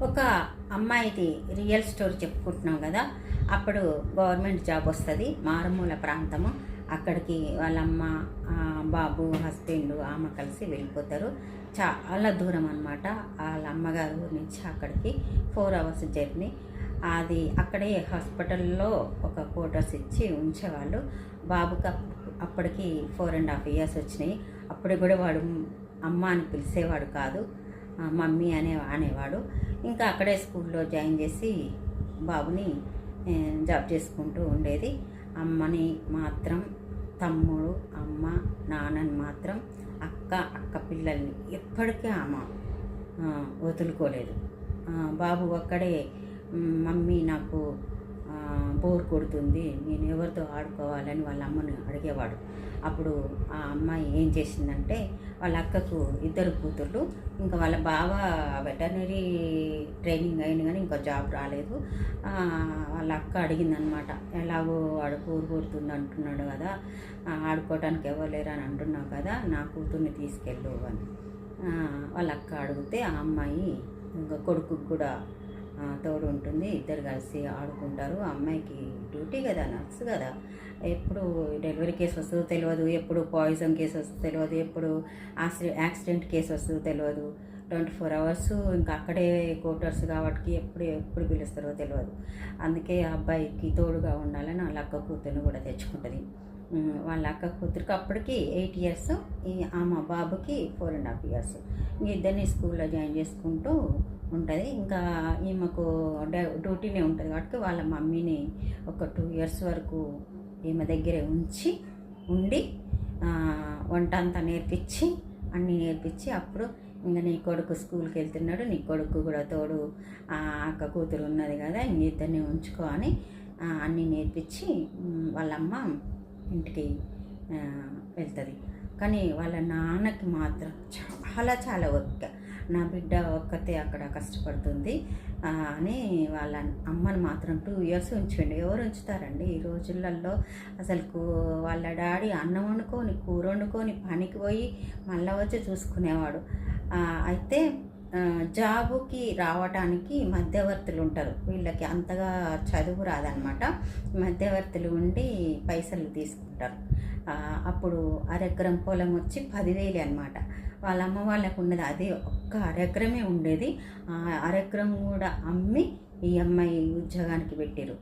ఒక అమ్మాయిది real story చెప్పుకుంటున్నాం కదా. అప్పుడు గవర్నమెంట్ జాబ్ వస్తుంది, మారుమూల ప్రాంతము. అక్కడికి వాళ్ళమ్మ, బాబు, హస్బెండ్, ఆమె కలిసి వెళ్ళిపోతారు. చాలా దూరం అనమాట. వాళ్ళ అమ్మగారు ఊరి నుంచి అక్కడికి 4 అవర్స్ జర్నీ. అది అక్కడే హాస్పిటల్లో ఒక క్వార్టర్స్ ఇచ్చి ఉంచేవాళ్ళు. బాబుకి అప్పటికి 4.5 years వచ్చినాయి. అప్పుడు కూడా వాడు అమ్మ అని పిలిచేవాడు కాదు, మమ్మీ అనేవాడు. ఇంకా అక్కడే స్కూల్లో జాయిన్ చేసి బాబుని జాబ్ చేసుకుంటూ ఉండేది. అమ్మని మాత్రం, తమ్ముడు, అమ్మ, నాన్నని మాత్రం, అక్క పిల్లల్ని ఎప్పటికీ ఆమె వదులుకోలేదు. బాబు ఒక్కడే, మమ్మీ నాకు బోర్ కొడుతుంది, నేను ఎవరితో ఆడుకోవాలని వాళ్ళ అమ్మని అడిగేవాడు. అప్పుడు ఆ అమ్మాయి ఏం చేసిందంటే, వాళ్ళ అక్కకు 2 కూతుర్లు. ఇంకా వాళ్ళ బావ వెటర్నరీ ట్రైనింగ్ అయింది కానీ ఇంకా జాబ్ రాలేదు. వాళ్ళ అక్క అడిగిందనమాట, ఎలాగో వాడు బోర్ కొడుతుంది అంటున్నాడు కదా, ఆడుకోవడానికి ఎవరు లేరు అని అంటున్నావు కదా, నా కూతుర్ని తీసుకెళ్ళు అని వాళ్ళ అక్క అడిగితే, ఆ అమ్మాయి ఇంకా కొడుకుకు కూడా తోడు ఉంటుంది, 2 కలిసి ఆడుకుంటారు. అమ్మాయికి డ్యూటీ కదా, నర్స్ కదా, ఎప్పుడు డెలివరీ కేసు వస్తుందో తెలియదు, ఎప్పుడు పాయిజన్ కేసు వస్తుందో తెలియదు, ఎప్పుడు యాక్సిడెంట్ కేసు వస్తుందో తెలియదు. 24 hours ఇంకా అక్కడే క్వార్టర్స్ కాబట్టి ఎప్పుడు పిలుస్తారో తెలియదు. అందుకే ఆ అబ్బాయికి తోడుగా ఉండాలని వాళ్ళ అక్క కూతురుని కూడా తెచ్చుకుంటుంది. వాళ్ళ అక్క కూతురికి అప్పటికి 8 years, ఆమె బాబుకి 4.5 years. ఇద్దరిని స్కూల్లో జాయిన్ చేసుకుంటూ ఉంటుంది. ఇంకా ఈమెకు డ్యూటీనే ఉంటుంది కాబట్టి వాళ్ళ మమ్మీని ఒక 2 years వరకు ఈమె దగ్గరే ఉండి వంట అంతా నేర్పించి, అన్నీ నేర్పించి, అప్పుడు ఇంకా నీ కొడుకు స్కూల్కి వెళ్తున్నాడు, నీ కొడుకు కూడా తోడు అక్క కూతురు ఉన్నది కదా, ఇద్దరిని ఉంచుకో అని అన్నీ నేర్పించి వాళ్ళమ్మ ఇంటికి వెళ్తుంది. కానీ వాళ్ళ నాన్నకి మాత్రం చాలా ఓపిక, నా బిడ్డ ఒక్కతే అక్కడ కష్టపడుతుంది అని వాళ్ళ అమ్మని మాత్రం 2 years ఉంచండి. ఎవరు ఉంచుతారండి ఈ రోజులలో? అసలు వాళ్ళ డాడీ అన్నం వండుకొని, కూర వండుకొని, పనికి పోయి మళ్ళీ వచ్చి చూసుకునేవాడు. అయితే జాబుకి రావడానికి మధ్యవర్తులు ఉంటారు. వీళ్ళకి అంతగా చదువు రాదనమాట. మధ్యవర్తులు ఉండి పైసలు తీసుకుంటారు. అప్పుడు 1/2 ఎకరం పొలం వచ్చి 10,000 అనమాట. వాళ్ళ అమ్మ వాళ్ళకు ఉన్నది అదే ఒక్క 1/2 ఎకరమే ఉండేది. 1/2 ఎకరం కూడా అమ్మి ఈ అమ్మాయి ఉద్యోగానికి పెట్టారు.